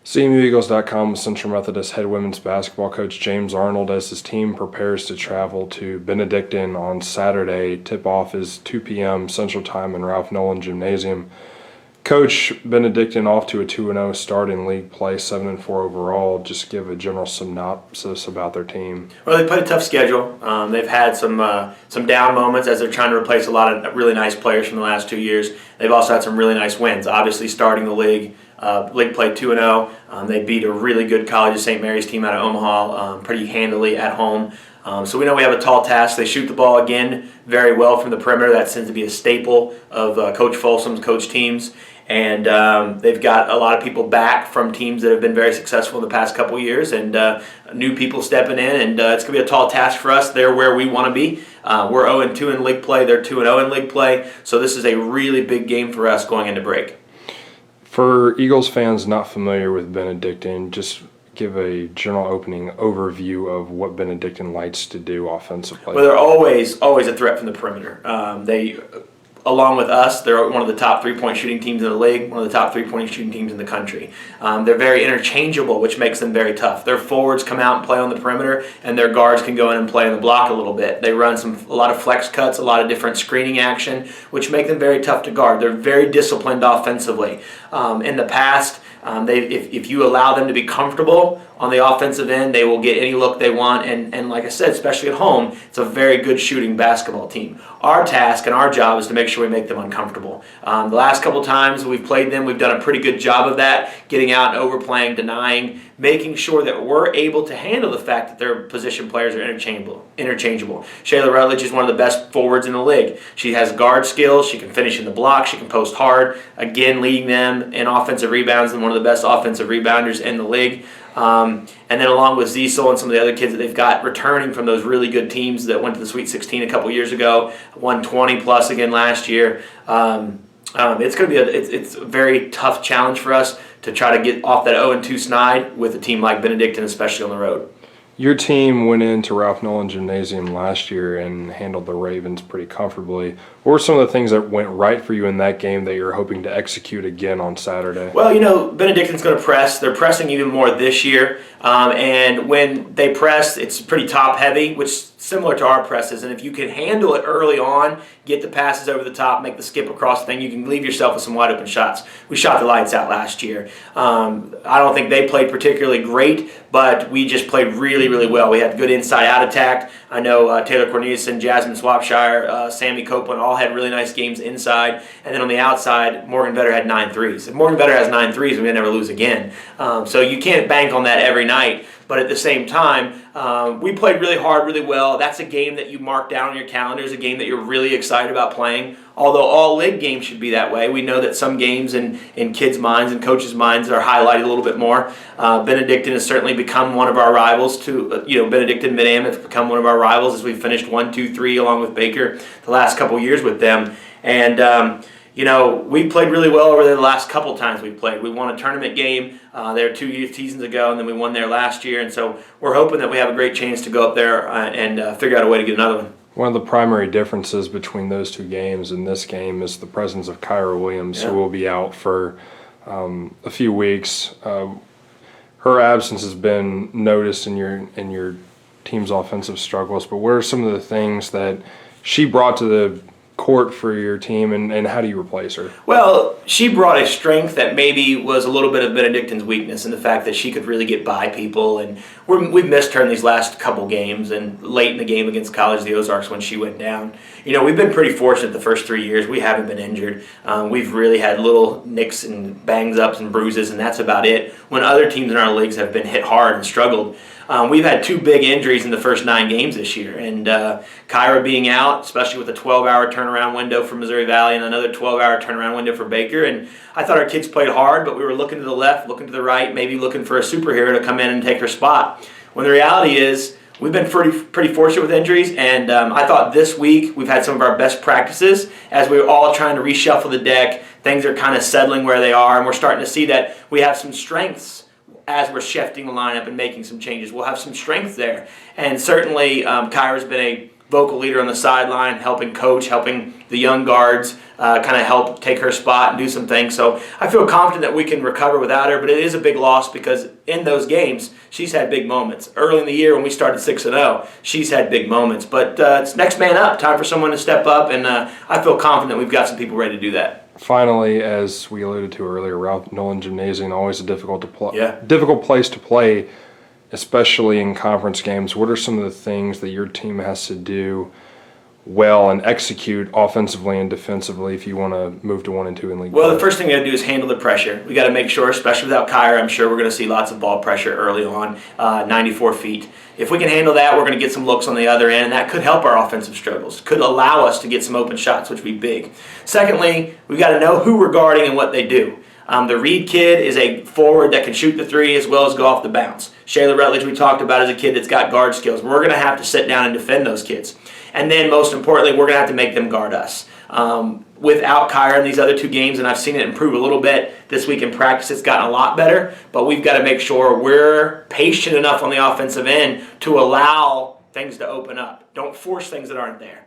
CMUEagles.com with Central Methodist head women's basketball coach James Arnold as his team prepares to travel to Benedictine on Saturday. Tip-off is 2 p.m. Central Time in Ralph Nolan Gymnasium. Coach, Benedictine off to a 2-0 start in league play, 7-4 overall. Just give a general synopsis about their team. Well, they played a tough schedule. They've had some down moments as they're trying to replace a lot of really nice players from the last 2 years. They've also had some really nice wins. Obviously, starting the league played 2-0. They beat a really good College of St. Mary's team out of Omaha pretty handily at home. So we know we have a tall task. They shoot the ball again very well from the perimeter. That seems to be a staple of Coach Folsom's coach teams. And they've got a lot of people back from teams that have been very successful in the past couple years, and new people stepping in, and it's going to be a tall task for us. They're where we want to be. We're 0-2 in league play. They're 2-0 in league play. So this is a really big game for us going into break. For Eagles fans not familiar with Benedictine, just give a general opening overview of what Benedictine likes to do offensively. Well, they're always a threat from the perimeter. They, along with us, they're one of the top three-point shooting teams in the league, one of the top three-point shooting teams in the country. They're very interchangeable, which makes them very tough. Their forwards come out and play on the perimeter, and their guards can go in and play on the block a little bit. They run a lot of flex cuts, a lot of different screening action, which make them very tough to guard. They're very disciplined offensively. In the past, if you allow them to be comfortable on the offensive end, they will get any look they want, and like I said, especially at home, it's a very good shooting basketball team. Our task and our job is to make sure we make them uncomfortable. The last couple times we've played them, we've done a pretty good job of that, getting out and overplaying, denying, making sure that we're able to handle the fact that their position players are interchangeable. Shayla Rutledge is one of the best forwards in the league. She has guard skills, she can finish in the block, she can post hard, again leading them in offensive rebounds and one of the best offensive rebounders in the league. And then along with Ziesel and some of the other kids that they've got returning from those really good teams that went to the Sweet 16 a couple years ago, won 20 plus again last year. It's going to be it's a very tough challenge for us to try to get off that 0-2 snide with a team like Benedictine, especially on the road. Your team went into Ralph Nolan Gymnasium last year and handled the Ravens pretty comfortably. What were some of the things that went right for you in that game that you're hoping to execute again on Saturday? Well, Benedictine's going to press. They're pressing even more this year. And when they press, it's pretty top-heavy, which is similar to our presses. And if you can handle it early on, get the passes over the top, make the skip across thing, you can leave yourself with some wide-open shots. We shot the lights out last year. I don't think they played particularly great, but we just played really, really well. We had good inside-out attack. I know Taylor Corneliuson, Jasmine Swapshire, Sammy Copeland all had really nice games inside. And then on the outside, Morgan Vetter had 9 threes. If Morgan Vetter has 9 threes, we may never lose again. So you can't bank on that every night. But at the same time, we played really hard, really well. That's a game that you mark down on your calendar. It's a game that you're really excited about playing. Although all league games should be that way. We know that some games in kids' minds and coaches' minds are highlighted a little bit more. Benedictine has certainly become one of our rivals. Benedictine Mid-Am have become one of our rivals as we finished 1-2-3 along with Baker the last couple years with them. And we played really well over there the last couple times we played. We won a tournament game there 2 seasons ago, and then we won there last year. And so we're hoping that we have a great chance to go up there and figure out a way to get another one. One of the primary differences between those two games and this game is the presence of Kyra Williams, who will be out for a few weeks. Her absence has been noticed in your team's offensive struggles, but what are some of the things that she brought to the court for your team, and how do you replace her? Well, she brought a strength that maybe was a little bit of Benedictine's weakness in the fact that she could really get by people, and we've missed her in these last couple games and late in the game against College of the Ozarks when she went down. We've been pretty fortunate the first 3 years. We haven't been injured. We've really had little nicks and bangs ups and bruises, and that's about it. When other teams in our leagues have been hit hard and struggled, we've had 2 big injuries in the first 9 games this year, and Kyra being out, especially with a 12-hour turnaround window for Missouri Valley and another 12-hour turnaround window for Baker. And I thought our kids played hard, but we were looking to the left, looking to the right, maybe looking for a superhero to come in and take her spot. When the reality is, we've been pretty fortunate with injuries, and I thought this week we've had some of our best practices as we were all trying to reshuffle the deck. Things are kind of settling where they are, and we're starting to see that we have some strengths as we're shifting the lineup and making some changes. We'll have some strength there. And certainly Kyra's been vocal leader on the sideline, helping coach, helping the young guards kind of help take her spot and do some things. So I feel confident that we can recover without her, but it is a big loss because in those games, she's had big moments. Early in the year when we started 6-0, she's had big moments. But it's next man up, time for someone to step up, and I feel confident we've got some people ready to do that. Finally, as we alluded to earlier, Ralph Nolan Gymnasium, always a difficult place to play, especially in conference games. What are some of the things that your team has to do well and execute offensively and defensively if you want to move to 1 and 2 in league? Well, the first thing we got to do is handle the pressure. We got to make sure, especially without Kyra, I'm sure we're going to see lots of ball pressure early on, 94 feet. If we can handle that, we're going to get some looks on the other end, and that could help our offensive struggles. Could allow us to get some open shots, which would be big. Secondly, we've got to know who we're guarding and what they do. The Reed kid is a forward that can shoot the three as well as go off the bounce. Shayla Rutledge, we talked about, is a kid that's got guard skills. We're going to have to sit down and defend those kids. And then, most importantly, we're going to have to make them guard us. Without Kyra in these other 2 games, and I've seen it improve a little bit this week in practice, it's gotten a lot better, but we've got to make sure we're patient enough on the offensive end to allow things to open up. Don't force things that aren't there.